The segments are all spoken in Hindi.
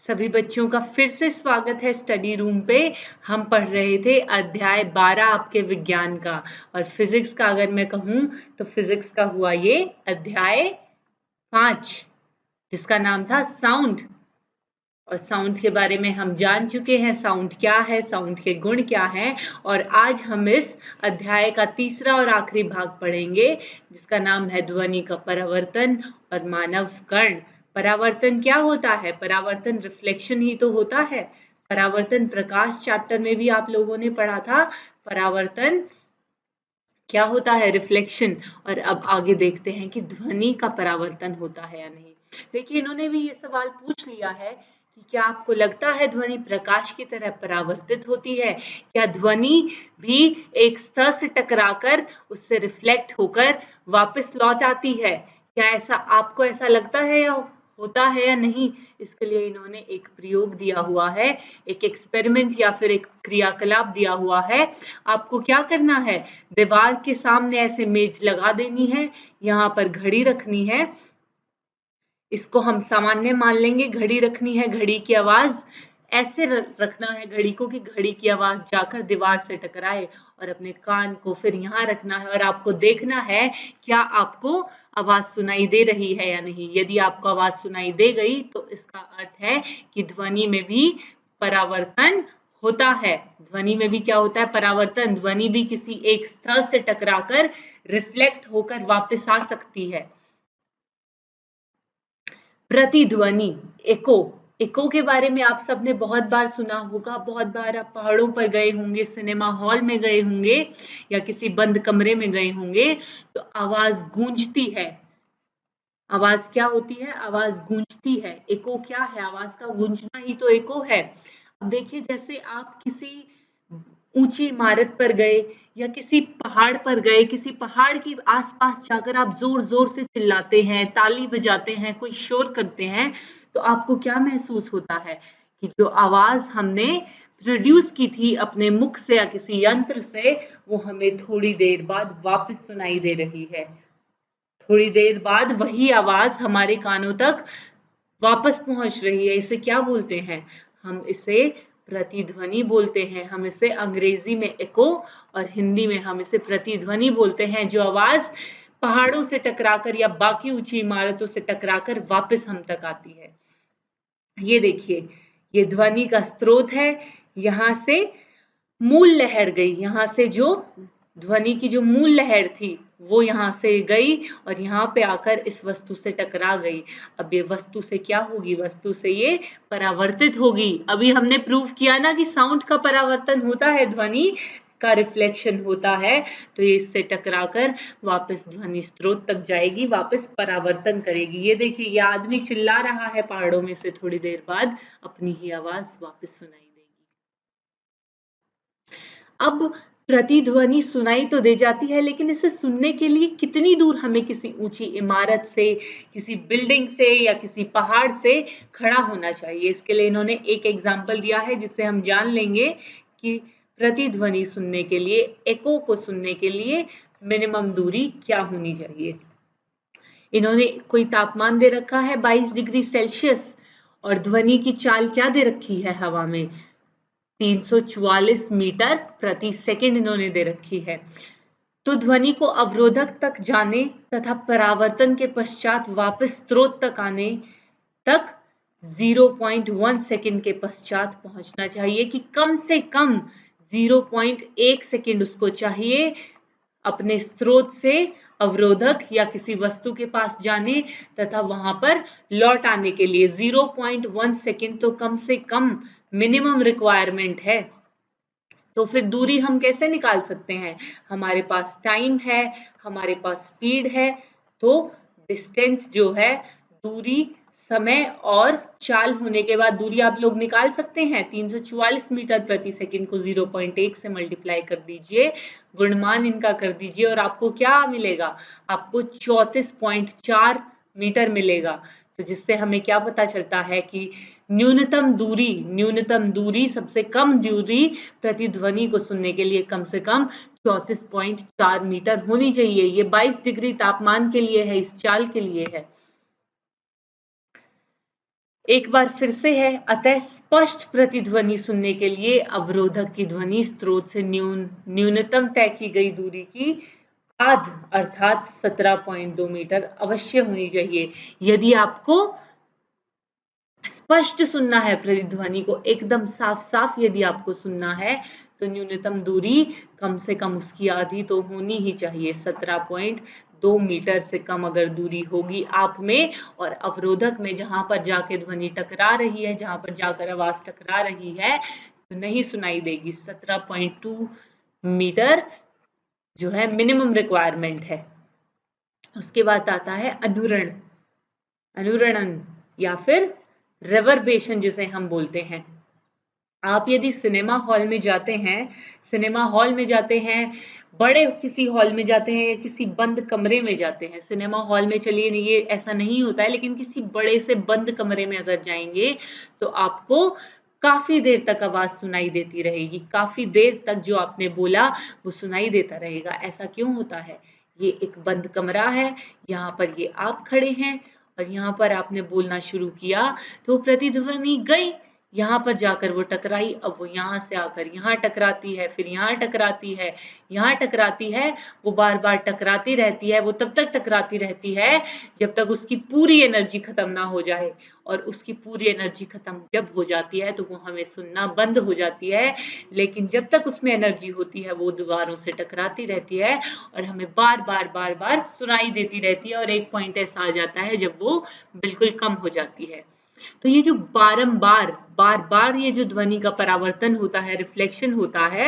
सभी बच्चों का फिर से स्वागत है स्टडी रूम पे। हम पढ़ रहे थे अध्याय 12 आपके विज्ञान का, और फिजिक्स का अगर मैं कहूँ तो फिजिक्स का हुआ ये अध्याय 5, जिसका नाम था साउंड। और साउंड के बारे में हम जान चुके हैं, साउंड क्या है, साउंड के गुण क्या हैं। और आज हम इस अध्याय का तीसरा और आखिरी भाग पढ़ेंगे, जिसका नाम है ध्वनि का परावर्तन और मानव कर्ण। परावर्तन क्या होता है? परावर्तन रिफ्लेक्शन ही तो होता है। परावर्तन प्रकाश चैप्टर में भी आप लोगों ने पढ़ा था। परावर्तन क्या होता है? रिफ्लेक्शन। और अब आगे देखते हैं कि ध्वनि का परावर्तन होता है या नहीं। देखिए, इन्होंने भी ये सवाल पूछ लिया है कि क्या आपको लगता है ध्वनि प्रकाश की तरह परावर्तित होती है? क्या ध्वनि भी एक स्तर से टकराकर उससे रिफ्लेक्ट होकर वापस लौट आती है? क्या ऐसा आपको ऐसा लगता है या होता है या नहीं? इसके लिए इन्होंने एक प्रयोग दिया हुआ है, एक एक्सपेरिमेंट या फिर एक क्रियाकलाप दिया हुआ है। आपको क्या करना है? दीवार के सामने ऐसे मेज लगा देनी है, यहाँ पर घड़ी रखनी है। इसको हम सामान्य मान लेंगे, घड़ी रखनी है, घड़ी की आवाज ऐसे रखना है घड़ी को कि घड़ी की आवाज जाकर दीवार से टकराए, और अपने कान को फिर यहाँ रखना है और आपको देखना है क्या आपको आवाज सुनाई दे रही है या नहीं। यदि आपको आवाज सुनाई दे गई तो इसका अर्थ है कि ध्वनि में भी परावर्तन होता है। ध्वनि में भी क्या होता है? परावर्तन। ध्वनि भी किसी एक स्तर से टकराकर रिफ्लेक्ट होकर वापस आ सकती है। प्रतिध्वनि, इको। इको के बारे में आप सबने बहुत बार सुना होगा, बहुत बार आप पहाड़ों पर गए होंगे, सिनेमा हॉल में गए होंगे या किसी बंद कमरे में गए होंगे, तो आवाज गूंजती है। आवाज क्या होती है? आवाज गूंजती है। इको क्या है? आवाज का गूंजना ही तो इको है। अब देखिए, जैसे आप किसी ऊंची इमारत पर गए या किसी पहाड़ पर गए, किसी पहाड़ के आसपास जाकर आप जोर जोर से चिल्लाते हैं, ताली बजाते हैं, कोई शोर करते हैं, तो आपको क्या महसूस होता है कि जो आवाज हमने प्रोड्यूस की थी अपने मुख से या किसी यंत्र से, वो हमें थोड़ी देर बाद वापस सुनाई दे रही है। थोड़ी देर बाद वही आवाज हमारे कानों तक वापस पहुंच रही है। इसे क्या बोलते हैं? हम इसे प्रतिध्वनि बोलते हैं। हम इसे अंग्रेजी में इको और हिंदी में हम इसे प्रतिध्वनि बोलते हैं। जो आवाज पहाड़ों से टकराकर या बाकी ऊंची इमारतों से टकराकर वापस हम तक आती है। ये देखिए, ये ध्वनि का स्रोत है। यहाँ से मूल लहर गई, यहाँ से जो ध्वनि की जो मूल लहर थी वो यहाँ से गई और यहाँ पे आकर इस वस्तु से टकरा गई। अब ये वस्तु से क्या होगी? वस्तु से ये परावर्तित होगी। अभी हमने प्रूव किया ना कि साउंड का परावर्तन होता है, ध्वनि का रिफ्लेक्शन होता है। तो ये इससे टकराकर वापस ध्वनि स्रोत तक जाएगी, वापस परावर्तन करेगी। ये देखिए, ये आदमी चिल्ला रहा है पहाड़ों में से, थोड़ी देर बाद अपनी ही आवाज वापस सुनाई देगी। अब प्रतिध्वनि सुनाई तो दे जाती है, लेकिन इसे सुनने के लिए कितनी दूर हमें किसी ऊंची इमारत से, किसी बिल्डिंग से या किसी पहाड़ से खड़ा होना चाहिए? इसके लिए इन्होंने एक एग्जाम्पल दिया है, जिससे हम जान लेंगे कि प्रतिध्वनि सुनने के लिए, एको को सुनने के लिए मिनिमम दूरी क्या होनी चाहिए। इन्होंने कोई तापमान दे रखा है 22 डिग्री सेल्सियस, और ध्वनि की चाल क्या दे रखी है हवा में? 344 मीटर प्रति सेकंड इन्होंने दे रखी है। तो ध्वनि को अवरोधक तक जाने तथा परावर्तन के पश्चात वापस स्रोत तक आने तक 0.1 सेकंड के पश्चात पहुंचना चाहिए, कि कम से कम 0.1 सेकंड उसको चाहिए अपने स्रोत से अवरोधक या किसी वस्तु के पास जाने तथा वहां पर लौट आने के लिए। 0.1 सेकंड तो कम से कम मिनिमम रिक्वायरमेंट है। तो फिर दूरी हम कैसे निकाल सकते हैं? हमारे पास टाइम है, हमारे पास स्पीड है, तो डिस्टेंस जो है, दूरी, समय और चाल होने के बाद दूरी आप लोग निकाल सकते हैं। 344 मीटर प्रति सेकंड को 0.1 से मल्टीप्लाई कर दीजिए, गुणमान इनका कर दीजिए, और आपको क्या मिलेगा? आपको 34.4 मीटर मिलेगा। तो जिससे हमें क्या पता चलता है कि न्यूनतम दूरी, सबसे कम दूरी प्रतिध्वनि को सुनने के लिए कम से कम 34.4 मीटर होनी चाहिए। ये 22 डिग्री तापमान के लिए है, इस चाल के लिए है। एक बार फिर से है, अतः स्पष्ट प्रतिध्वनि सुनने के लिए अवरोधक की ध्वनि स्रोत से न्यूनतम तय की गई दूरी की आध अर्थात 17.2 मीटर अवश्य होनी चाहिए। यदि आपको स्पष्ट सुनना है, प्रतिध्वनि को एकदम साफ साफ यदि आपको सुनना है, तो न्यूनतम दूरी कम से कम उसकी आधी तो होनी ही चाहिए। 17.2 मीटर से कम अगर दूरी होगी आप में और अवरोधक में, जहां पर जाके ध्वनि टकरा रही है, जहां पर जाकर आवाज टकरा रही है, तो नहीं सुनाई देगी। 17.2 मीटर जो है मिनिमम रिक्वायरमेंट है। उसके बाद आता है अनुरण, अनुरणन या फिर रेवर्बेशन जिसे हम बोलते हैं। आप यदि सिनेमा हॉल में जाते हैं, सिनेमा हॉल में जाते हैं, बड़े किसी हॉल में जाते हैं या किसी बंद कमरे में जाते हैं, सिनेमा हॉल में चलिए नहीं, ये ऐसा नहीं होता है, लेकिन किसी बड़े से बंद कमरे में अगर जाएंगे तो आपको काफी देर तक आवाज सुनाई देती रहेगी, काफी देर तक जो आपने बोला वो सुनाई देता रहेगा। ऐसा क्यों होता है? ये एक बंद कमरा है, यहाँ पर ये आप खड़े हैं और यहाँ पर आपने बोलना शुरू किया तो प्रतिध्वनि गई, यहाँ पर जाकर वो टकराई, अब वो यहाँ से आकर यहाँ टकराती है, फिर यहाँ टकराती है, यहाँ टकराती है, वो बार बार टकराती रहती है। वो तब तक टकराती रहती है जब तक उसकी पूरी एनर्जी खत्म ना हो जाए, और उसकी पूरी एनर्जी खत्म जब हो जाती है तो वो हमें सुनना बंद हो जाती है। लेकिन जब तक उसमें एनर्जी होती है वो दीवारों से टकराती रहती है और हमें बार बार सुनाई देती रहती है, और एक पॉइंट ऐसा आ जाता है जब वो बिल्कुल कम हो जाती है। तो ये जो बारंबार बार बार ये जो ध्वनि का परावर्तन होता है, रिफ्लेक्शन होता है,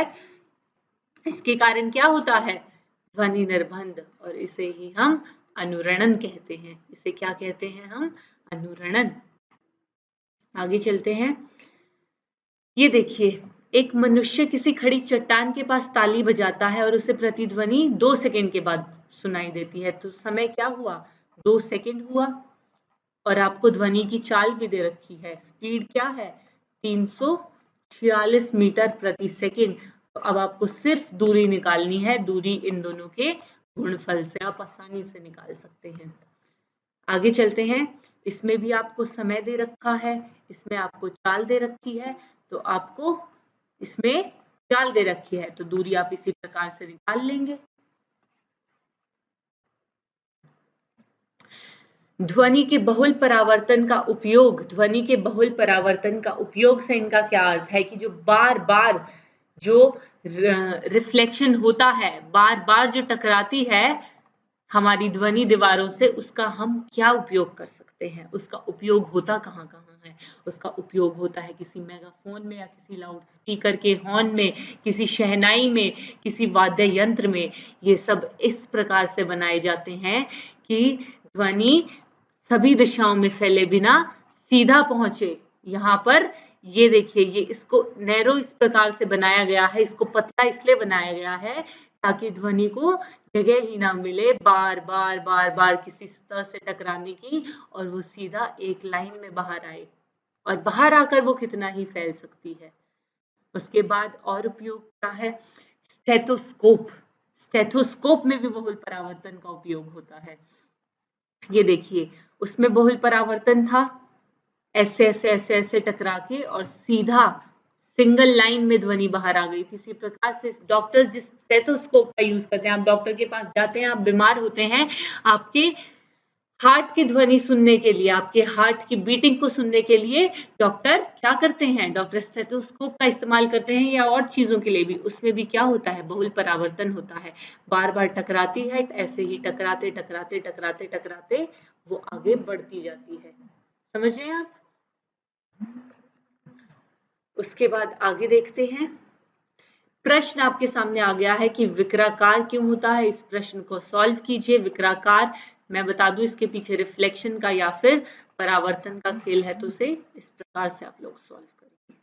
इसके कारण क्या होता है? ध्वनि निर्बंध, और इसे ही हम अनुरणन कहते हैं। इसे क्या कहते हैं हम? अनुरणन। आगे चलते हैं। ये देखिए, एक मनुष्य किसी खड़ी चट्टान के पास ताली बजाता है और उसे प्रतिध्वनि 2 सेकंड के बाद सुनाई देती है। तो समय क्या हुआ? 2 सेकंड हुआ। और आपको ध्वनि की चाल भी दे रखी है, स्पीड क्या है? 346 मीटर प्रति सेकंड। तो अब आपको सिर्फ दूरी निकालनी है, दूरी इन दोनों के गुणनफल से आप आसानी से निकाल सकते हैं। आगे चलते हैं। इसमें भी आपको समय दे रखा है, इसमें आपको चाल दे रखी है, तो आपको इसमें चाल दे रखी है तो दूरी आप इसी प्रकार से निकाल लेंगे। ध्वनि के बहुल परावर्तन का उपयोग, ध्वनि के बहुल परावर्तन का उपयोग से इनका क्या अर्थ है कि जो बार बार जो रिफ्लेक्शन होता है, बार बार जो टकराती है हमारी ध्वनि दीवारों से, उसका हम क्या उपयोग कर सकते हैं? उसका उपयोग होता कहाँ कहाँ है? उसका उपयोग होता है किसी मेगाफोन में या किसी लाउड स्पीकर के हॉर्न में, किसी शहनाई में, किसी वाद्य यंत्र में। ये सब इस प्रकार से बनाए जाते हैं कि ध्वनि सभी दिशाओं में फैले बिना सीधा पहुंचे। यहाँ पर ये देखिए, ये इसको नैरो इस प्रकार से बनाया गया है, इसको पतला इसलिए बनाया गया है ताकि ध्वनि को जगह ही ना मिले बार बार किसी सतह से टकराने की, और वो सीधा एक लाइन में बाहर आए, और बाहर आकर वो कितना ही फैल सकती है। उसके बाद और उपयोग क्या है? स्टेथोस्कोप। स्टेथोस्कोप में भी बहुल परावर्तन का उपयोग होता है। ये देखिए, उसमें बहुल परावर्तन था, ऐसे ऐसे ऐसे ऐसे टकरा के और सीधा सिंगल लाइन में ध्वनि बाहर आ गई थी। इसी प्रकार से डॉक्टर्स जिस स्टेथोस्कोप का यूज करते हैं, आप डॉक्टर के पास जाते हैं, आप बीमार होते हैं, आपके हार्ट की ध्वनि सुनने के लिए, आपके हार्ट की बीटिंग को सुनने के लिए डॉक्टर क्या करते हैं? डॉक्टर स्टेथोस्कोप का इस्तेमाल करते हैं, या और चीजों के लिए भी। उसमें भी क्या होता है? बहुल परावर्तन होता है, बार बार टकराती है, ऐसे ही टकराते टकराते टकराते टकराते वो आगे बढ़ती जाती है। समझ रहे हैं आप? उसके बाद आगे देखते हैं। प्रश्न आपके सामने आ गया है कि विकराकार क्यों होता है? इस प्रश्न को सॉल्व कीजिए। विकराकार, मैं बता दूं, इसके पीछे रिफ्लेक्शन का या फिर परावर्तन का खेल है, तो उसे इस प्रकार से आप लोग सॉल्व करेंगे।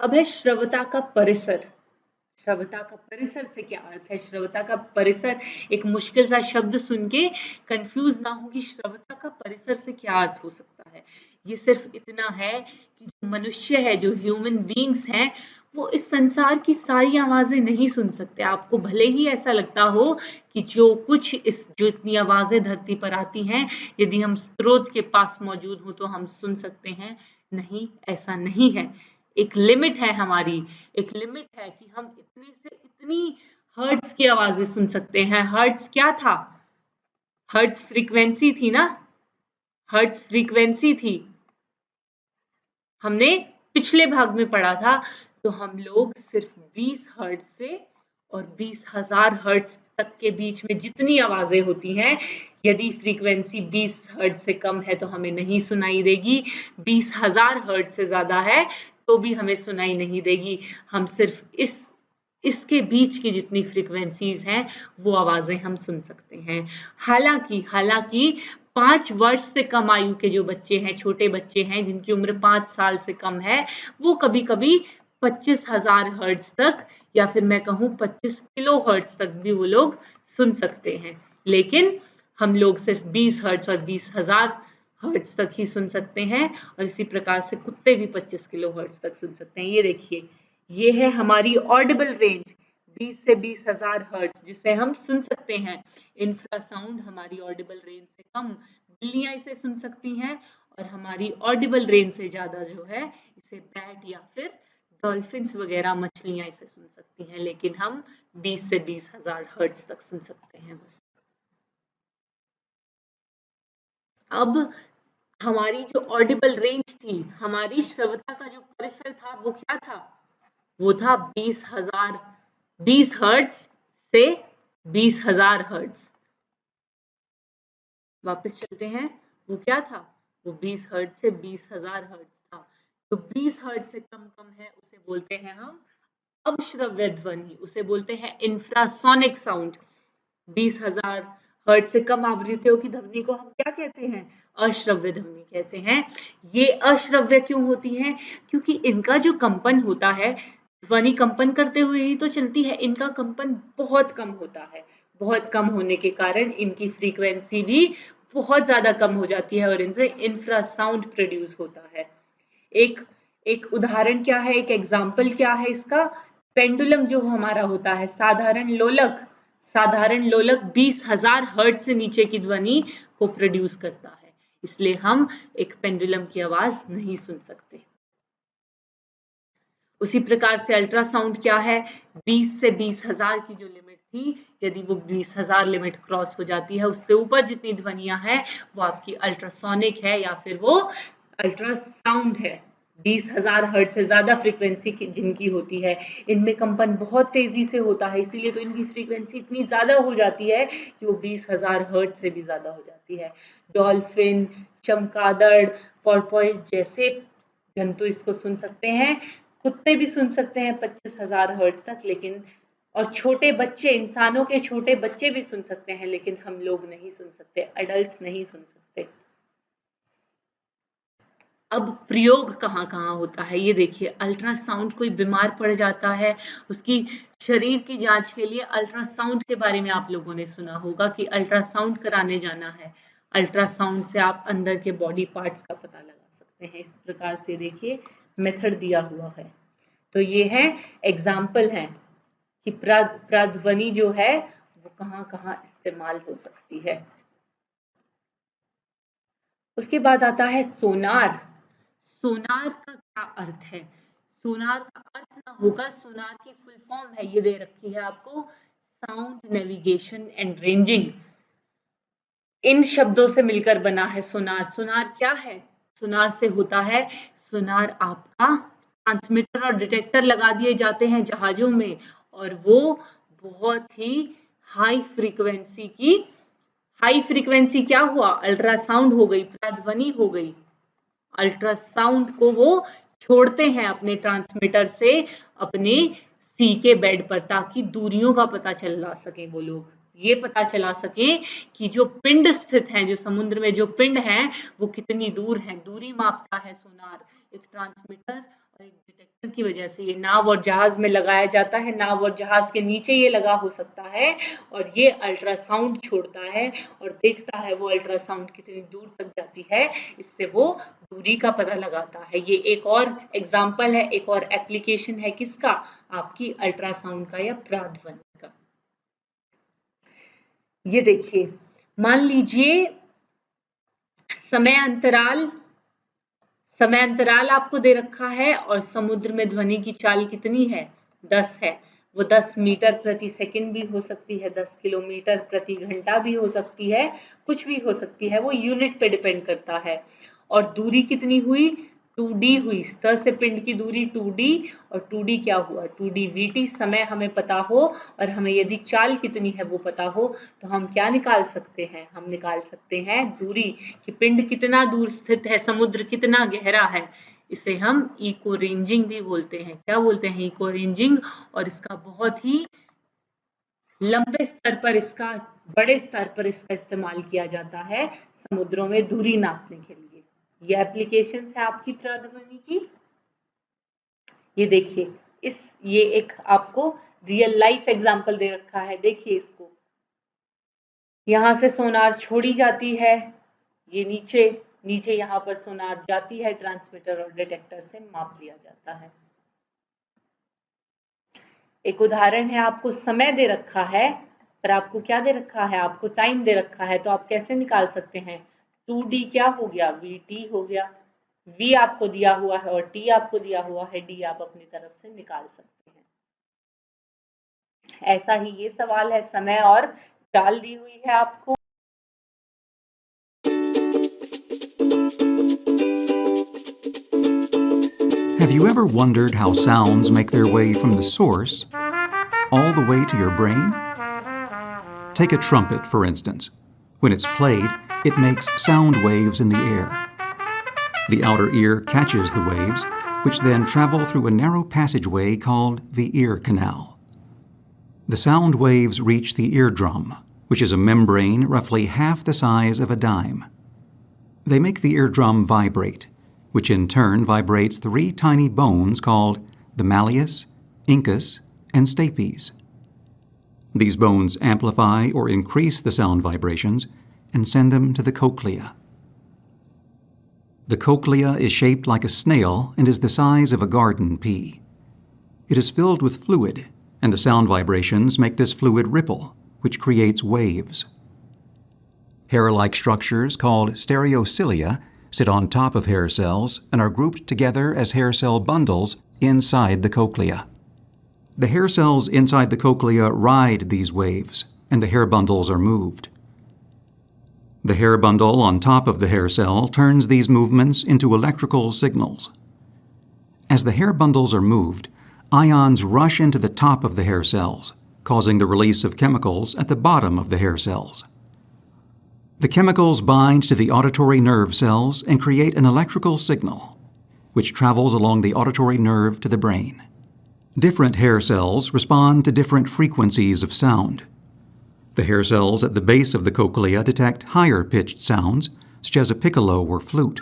अब है श्रव्यता का परिसर। श्रव्यता का परिसर से क्या अर्थ है? श्रव्यता का परिसर एक मुश्किल सा शब्द सुन के कंफ्यूज ना हो कि श्रव्यता का परिसर से क्या अर्थ हो सकता है। ये सिर्फ इतना है कि जो मनुष्य है, जो ह्यूमन बीइंग्स हैं, वो इस संसार की सारी आवाजें नहीं सुन सकते। आपको भले ही ऐसा लगता हो कि जो इतनी आवाजें धरती पर आती हैं, यदि हम स्रोत के पास मौजूद हो तो हम सुन सकते हैं। नहीं, ऐसा नहीं है। एक लिमिट है हमारी, एक लिमिट है कि हम इतने से इतनी हर्ट्ज की आवाजें सुन सकते हैं। हर्ट्ज क्या था? हर्ट्ज फ्रीक्वेंसी थी ना, हर्ट्ज फ्रीक्वेंसी थी। हमने पिछले भाग में पढ़ा था। तो हम लोग सिर्फ 20 हर्ट्ज से और 20,000 हर्ट्ज तक के बीच में जितनी आवाजें होती हैं, यदि फ्रीक्वेंसी 20 हर्ट्ज से कम है तो हमें नहीं सुनाई देगी, 20,000 हर्ट्ज से ज्यादा है तो भी हमें सुनाई नहीं देगी। हम सिर्फ इसके बीच की जितनी फ्रीक्वेंसीज हैं वो आवाजें हम सुन सकते हैं। हालांकि 5 वर्ष से कम आयु के जो बच्चे हैं, छोटे बच्चे हैं जिनकी उम्र 5 साल से कम है, वो कभी कभी 25,000 हर्ट्ज तक या फिर मैं कहूँ 25 किलो हर्ट्ज तक भी वो लोग सुन सकते हैं। लेकिन हम लोग सिर्फ 20 हर्ट्ज और 20,000 हर्ट्ज तक ही सुन सकते हैं, और इसी प्रकार से कुत्ते भी 25 किलो हर्ट्ज तक सुन सकते हैं। ये देखिए, ये है हमारी ऑडिबल रेंज 20 से 20,000 हर्ट्ज जिसे हम सुन सकते हैं। इंफ्रासाउंड हमारी ऑडिबल रेंज से कम, बिल्लियां इसे सुन सकती हैं, और हमारी ऑडिबल रेंज से ज्यादा जो है इसे बैट या फिर डॉल्फिन्स वगैरह मछलियां इसे सुन सकती हैं। लेकिन हम 20 से 20,000 हर्ट्ज तक सुन सकते हैं बस। अब हमारी जो ऑडिबल रेंज थी, हमारी श्रवता का जो परिसर था वो क्या था? वो था 20 हर्ट्ज से 20,000 हर्ट्ज। वापस चलते हैं, वो क्या था? वो 20 हर्ट्ज से 20,000 हर्ट्ज था। तो 20 हर्ट्ज से कम है उसे बोलते हैं हम अश्रव्य ध्वनि, उसे बोलते हैं इंफ्रासोनिक साउंड। 20,000 हर्ट्ज से कम आवृत्तियों की ध्वनि को हम क्या कहते हैं? अश्रव्य ध्वनि कहते हैं। ये अश्रव्य क्यों होती हैं? क्योंकि इनका जो कंपन होता है, ध्वनि कंपन करते हुए ही तो चलती है, इनका कंपन बहुत कम होता है। बहुत कम होने के कारण इनकी फ्रीक्वेंसी भी बहुत ज्यादा कम हो जाती है और इनसे इंफ्रासाउंड प्रोड्यूस होता है। एक एक उदाहरण क्या है, एक एग्जाम्पल क्या है इसका? पेंडुलम जो हमारा होता है, साधारण लोलक 20,000 हर्ट्ज से नीचे की ध्वनि को प्रोड्यूस करता है, इसलिए हम एक पेंडुलम की आवाज नहीं सुन सकते। उसी प्रकार से अल्ट्रासाउंड क्या है? 20 से 20,000 की जो लिमिट थी, यदि वो 20,000 लिमिट क्रॉस हो जाती है, उससे ऊपर जितनी ध्वनियां हैं वो आपकी अल्ट्रासोनिक है या फिर वो अल्ट्रासाउंड है। 20,000 हर्ट्ज से ज्यादा फ्रीक्वेंसी जिनकी होती है, इनमें कंपन बहुत तेजी से होता है, इसीलिए तो इनकी फ्रीक्वेंसी इतनी ज्यादा हो जाती है कि वो 20,000 हर्ट्ज से भी ज्यादा हो जाती है। डॉल्फिन, चमगादड़, पोर्पोइज जैसे जंतु इसको सुन सकते हैं। कुत्ते भी सुन सकते हैं 25,000 हर्ट्ज तक, लेकिन और छोटे बच्चे, इंसानों के छोटे बच्चे भी सुन सकते हैं, लेकिन हम लोग नहीं सुन सकते, एडल्ट्स नहीं सुन सकते। अब प्रयोग कहाँ कहाँ होता है ये देखिए। अल्ट्रासाउंड, कोई बीमार पड़ जाता है, उसकी शरीर की जांच के लिए अल्ट्रासाउंड के बारे में आप लोगों ने सुना होगा कि अल्ट्रासाउंड कराने जाना है। अल्ट्रासाउंड से आप अंदर के बॉडी पार्ट्स का पता लगा सकते हैं। इस प्रकार से देखिए मेथड दिया हुआ है। तो ये है एग्जाम्पल है कि प्राध्वनि जो है वो कहाँ कहाँ इस्तेमाल हो सकती है। उसके बाद आता है सोनार। सोनार का क्या अर्थ है? सोनार का अर्थ ना होगा, सोनार की फुल फॉर्म है, ये दे रखी है आपको, साउंड नेविगेशन एंड रेंजिंग। इन शब्दों से मिलकर बना है सोनार। सोनार क्या है? सोनार से होता है, सोनार आपका ट्रांसमीटर और डिटेक्टर लगा दिए जाते हैं जहाजों में, और वो बहुत ही हाई फ्रीक्वेंसी क्या हुआ? अल्ट्रासाउंड हो गई, प्राध्वनि हो गई। अल्ट्रासाउंड को वो छोड़ते हैं अपने ट्रांसमीटर से अपने सी के बेड पर, ताकि दूरियों का पता चला सके, वो लोग ये पता चला सके कि जो पिंड स्थित हैं, जो समुद्र में जो पिंड हैं वो कितनी दूर हैं। दूरी मापता है सोनार, एक ट्रांसमीटर और एक डिटेक्टर की वजह से। ये नाव और जहाज में लगाया जाता है, नाव और जहाज के नीचे ये लगा हो सकता है, और ये अल्ट्रासाउंड छोड़ता है और देखता है वो अल्ट्रासाउंड कितनी दूर तक जाती करती है, इससे वो दूरी का पता लगाता है। ये एक और एग्जाम्पल है, एक और एप्लीकेशन है किसका, आपकी अल्ट्रासाउंड का या प्राध्वनि का। ये देखिए, मान लीजिए समय अंतराल आपको दे रखा है और समुद्र में ध्वनि की चाल कितनी है, 10 है। वो 10 मीटर प्रति सेकंड भी हो सकती है, 10 किलोमीटर प्रति घंटा भी हो सकती है, कुछ भी हो सकती है, वो यूनिट पे डिपेंड करता है। और दूरी कितनी हुई, 2d हुई, स्तर से पिंड की दूरी 2d, और 2d क्या हुआ, 2d vt। समय हमें पता हो और हमें यदि चाल कितनी है वो पता हो, तो हम क्या निकाल सकते हैं, हम निकाल सकते हैं दूरी, कि पिंड कितना दूर स्थित है, समुद्र कितना गहरा है। इसे हम इको रेंजिंग भी बोलते हैं। क्या बोलते हैं, इको रेंजिंग। और इसका बहुत ही लंबे स्तर पर, इसका बड़े स्तर पर इसका इस्तेमाल किया जाता है समुद्रों में दूरी नापने के लिए। ये एप्लीकेशंस है आपकी प्राध्वनि की। ये देखिए, ये एक आपको रियल लाइफ एग्जांपल दे रखा है। देखिए इसको, यहाँ से सोनार छोड़ी जाती है, ये नीचे यहाँ पर सोनार जाती है, ट्रांसमीटर और डिटेक्टर से माप लिया जाता है। एक उदाहरण है, आपको समय दे रखा है, पर आपको क्या दे रखा है, आपको टाइम दे रखा है, तो आप कैसे निकाल सकते हैं, 2d क्या हो गया, vt हो गया। v आपको दिया हुआ है और t आपको दिया हुआ है, d आप अपनी तरफ से निकाल सकते हैं। ऐसा ही ये सवाल है, समय और चाल दी हुई है आपको। Have you ever wondered how sounds make their way from the source all the way to your brain? Take a trumpet, for instance. When it's played, it makes sound waves in the air. The outer ear catches the waves, which then travel through a narrow passageway called the ear canal. The sound waves reach the eardrum, which is a membrane roughly half the size of a dime. They make the eardrum vibrate, which in turn vibrates 3 tiny bones called the malleus, incus, and stapes. These bones amplify or increase the sound vibrations and send them to the cochlea. The cochlea is shaped like a snail and is the size of a garden pea. It is filled with fluid, and the sound vibrations make this fluid ripple, which creates waves. Hair-like structures called stereocilia sit on top of hair cells and are grouped together as hair cell bundles inside the cochlea. The hair cells inside the cochlea ride these waves, and the hair bundles are moved. The hair bundle on top of the hair cell turns these movements into electrical signals. As the hair bundles are moved, ions rush into the top of the hair cells, causing the release of chemicals at the bottom of the hair cells. The chemicals bind to the auditory nerve cells and create an electrical signal, which travels along the auditory nerve to the brain. Different hair cells respond to different frequencies of sound. The hair cells at the base of the cochlea detect higher-pitched sounds, such as a piccolo or flute.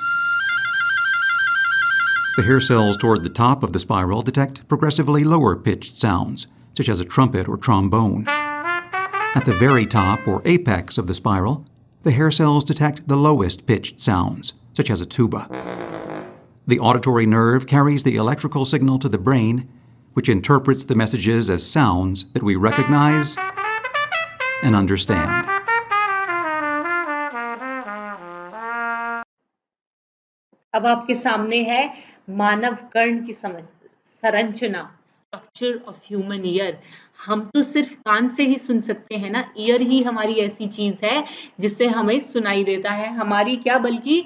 The hair cells toward the top of the spiral detect progressively lower-pitched sounds, such as a trumpet or trombone. At the very top or apex of the spiral, the hair cells detect the lowest-pitched sounds, such as a tuba. The auditory nerve carries the electrical signal to the brain, which interprets the messages as sounds that we recognize and understand. अब आपके सामने है मानव कर्ण की संरचना, स्ट्रक्चर ऑफ ह्यूमन ईयर। हम तो सिर्फ कान से ही सुन सकते हैं ना, ईयर ही हमारी ऐसी चीज है जिससे हमें सुनाई देता है। हमारी क्या, बल्कि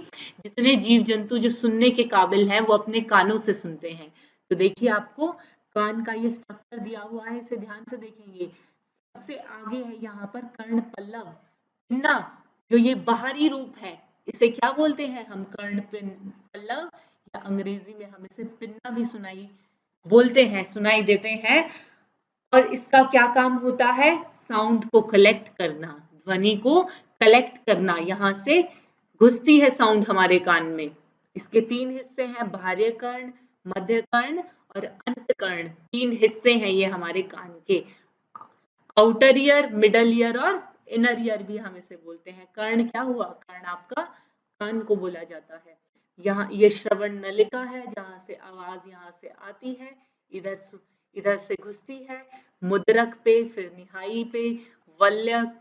जितने जीव जंतु जो सुनने के काबिल हैं वो अपने कानों से सुनते हैं। तो देखिए, आपको कान का ये स्ट्रक्चर दिया हुआ है, इसे ध्यान से देखेंगे। सबसे आगे है यहाँ पर कर्ण पल्लव, पिन्ना, जो ये बाहरी रूप है, इसे क्या बोलते हैं हम, कर्ण पल्लव, या अंग्रेजी में हम इसे पिन्ना भी सुनाई देते हैं। और इसका क्या काम होता है, साउंड को कलेक्ट करना, ध्वनि को कलेक्ट करना। यहाँ से घुसती है साउंड हमारे कान में। इसके 3 हिस्से हैं, बाह्य कर्ण, मध्य कर्ण और अंत कर्ण। 3 हिस्से हैं ये हमारे कान के, आउटर ईयर, मिडल ईयर और इनर ईयर भी हम इसे बोलते हैं। कर्ण क्या हुआ, कर्ण आपका कान को बोला जाता है। यहाँ ये श्रवण नलिका है, जहाँ से आवाज यहाँ से आती है, इधर से घुसती है, मुद्रक पे, फिर निहाई पे, वल्यक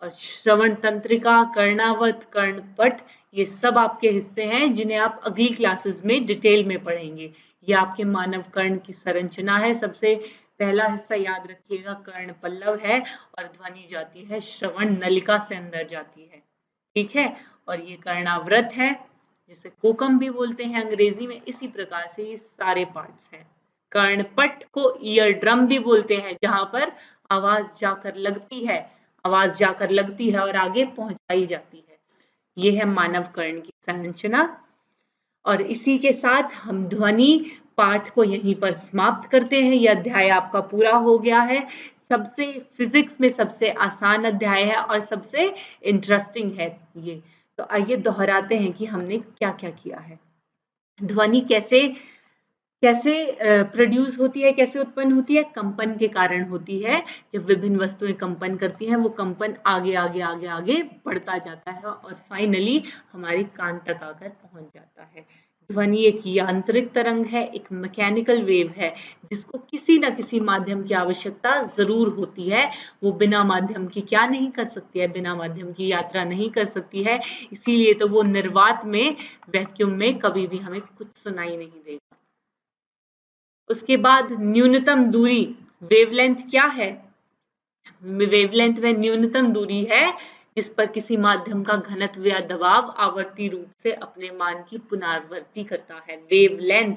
और श्रवण तंत्रिका, कर्णावत, कर्णपट, ये सब आपके हिस्से हैं जिन्हें आप अगली क्लासेस में डिटेल में पढ़ेंगे। ये आपके मानव कर्ण की संरचना है। सबसे पहला हिस्सा याद रखिएगा, कर्ण पल्लव है और ध्वनि जाती है श्रवण नलिका से अंदर जाती है, ठीक है। और ये कर्णावृत है, जिसे कोकम भी बोलते हैं अंग्रेजी में। इसी प्रकार से ये सारे पार्ट्स हैं। कर्णपट को ईयर ड्रम भी बोलते हैं, जहां पर आवाज जाकर लगती है और आगे पहुंचाई जाती है। ये है मानव कर्ण की संरचना। और इसी के साथ हम ध्वनि पाठ को यहीं पर समाप्त करते हैं। यह अध्याय आपका पूरा हो गया है। सबसे फिजिक्स में सबसे आसान अध्याय है और सबसे इंटरेस्टिंग है ये। तो आइए दोहराते हैं कि हमने क्या क्या किया है। ध्वनि कैसे प्रोड्यूस होती है, कैसे उत्पन्न होती है? कंपन के कारण होती है। जब विभिन्न वस्तुएं कंपन करती हैं, वो कंपन आगे आगे आगे आगे बढ़ता जाता है और फाइनली हमारे कान तक आकर पहुंच जाता है। ध्वनि एक यांत्रिक तरंग है, एक मैकेनिकल वेव है, जिसको किसी न किसी माध्यम की आवश्यकता जरूर होती है। वो बिना माध्यम की क्या नहीं कर सकती है? बिना माध्यम की यात्रा नहीं कर सकती है। इसीलिए तो वो निर्वात में, वैक्यूम में कभी भी हमें कुछ सुनाई नहीं देगा। उसके बाद न्यूनतम दूरी, वेवलेंथ क्या है? वेवलेंथ वह न्यूनतम दूरी है जिस पर किसी माध्यम का घनत्व या दबाव आवर्ती रूप से अपने मान की पुनरावृत्ति करता है। वेवलेंथ,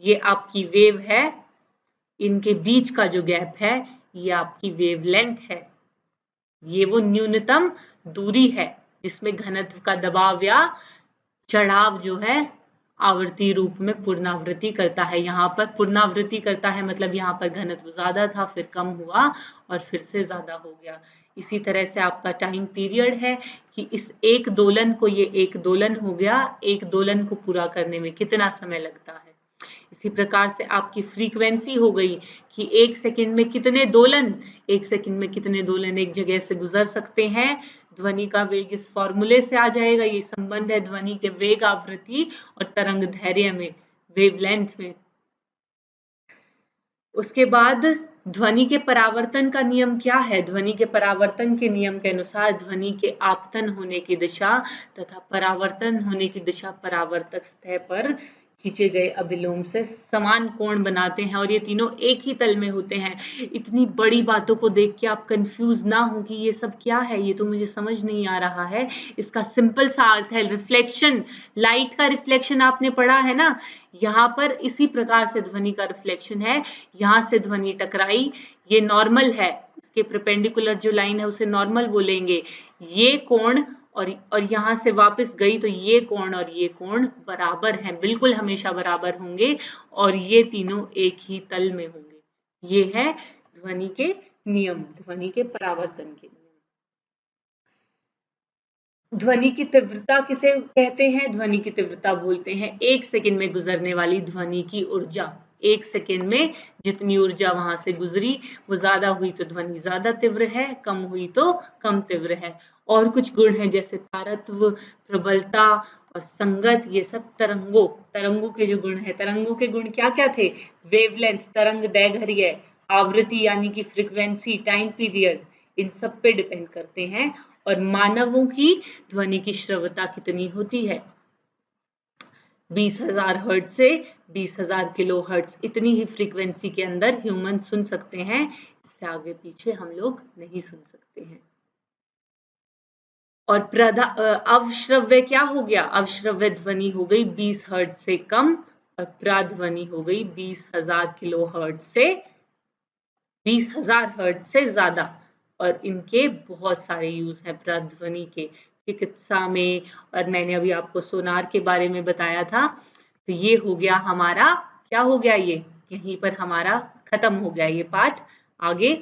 ये आपकी वेव है, इनके बीच का जो गैप है ये आपकी वेवलेंथ है। ये वो न्यूनतम दूरी है जिसमें घनत्व का दबाव या चढ़ाव जो है आवर्ती रूप में पुनरावृत्ति करता है। यहाँ पर पुनरावृत्ति करता है मतलब यहाँ पर घनत्व ज्यादा था, फिर कम हुआ और फिर से ज्यादा हो गया। इसी तरह से आपका टाइम पीरियड है कि इस एक दोलन को, ये एक दोलन हो गया, एक दोलन को पूरा करने में कितना समय लगता है। इसी प्रकार से आपकी फ्रीक्वेंसी हो गई कि एक सेकंड में कितने दोलन, एक सेकंड में कितने दोलन एक जगह से गुजर सकते हैं। ध्वनि का वेग इस फॉर्मूले से आ जाएगा। ये संबंध है ध्वनि के वेग, आवृत्ति और तरंग दैर्घ्य में, वेवलेंथ में। उसके बाद ध्वनि के परावर्तन का नियम क्या है? ध्वनि के परावर्तन के नियम के अनुसार ध्वनि के आपतन होने की दिशा तथा परावर्तन होने की दिशा परावर्तक सतह पर खींचे गए अभिलोम से समान कोण बनाते हैं और ये तीनों एक ही तल में होते हैं। इतनी बड़ी बातों को देख के आप कंफ्यूज ना हो कि ये सब क्या है, ये तो मुझे समझ नहीं आ रहा है। इसका सिंपल सा अर्थ है रिफ्लेक्शन। लाइट का रिफ्लेक्शन आपने पढ़ा है ना, यहाँ पर इसी प्रकार से ध्वनि का रिफ्लेक्शन है। यहाँ से ध्वनि टकराई, ये नॉर्मल है, इसके परपेंडिकुलर जो लाइन है उसे नॉर्मल बोलेंगे। ये कोण और यहाँ से वापस गई तो ये कोण और ये कोण बराबर हैं, बिल्कुल हमेशा बराबर होंगे और ये तीनों एक ही तल में होंगे। ये है ध्वनि के नियम, ध्वनि के परावर्तन के नियम। ध्वनि की तीव्रता किसे कहते हैं? ध्वनि की तीव्रता बोलते हैं एक सेकंड में गुजरने वाली ध्वनि की ऊर्जा। एक सेकंड में जितनी ऊर्जा वहां से गुजरी वो ज्यादा हुई तो ध्वनि ज्यादा तीव्र है, कम हुई तो कम तीव्र है। और कुछ गुण हैं जैसे तारत्व, प्रबलता और संगत, ये सब तरंगों के जो गुण है। तरंगों के गुण क्या क्या थे? वेवलेंथ, तरंग दैर्घ्य, आवृत्ति यानी कि फ्रीक्वेंसी, टाइम पीरियड, इन सब पे डिपेंड करते हैं। और मानवों की ध्वनि की श्रव्यता कितनी होती है? 20,000 हर्ट्ज से 20,000 किलो हर्ट्ज, इतनी ही फ्रीक्वेंसी के अंदर ह्यूमन सुन सकते हैं। इससे आगे पीछे हम लोग नहीं सुन सकते हैं। और अवश्रव्य क्या हो गया? अवश्रव्य ध्वनि हो गई 20 हर्ट्ज से कम और प्राध्वनि हो गई 20,000 किलो हर्ट्ज से 20,000 हर्ट्ज से ज्यादा। और इनके बहुत सारे यूज हैं प्राध्वनि के, चिकित्सा में, और मैंने अभी आपको सोनार के बारे में बताया था। तो ये हो गया हमारा, क्या हो गया, ये यहीं पर हमारा खत्म हो गया ये पाठ। आगे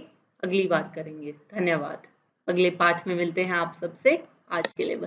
अगली बार करेंगे। धन्यवाद। अगले पाठ में मिलते हैं आप सबसे। आज के लिए बस।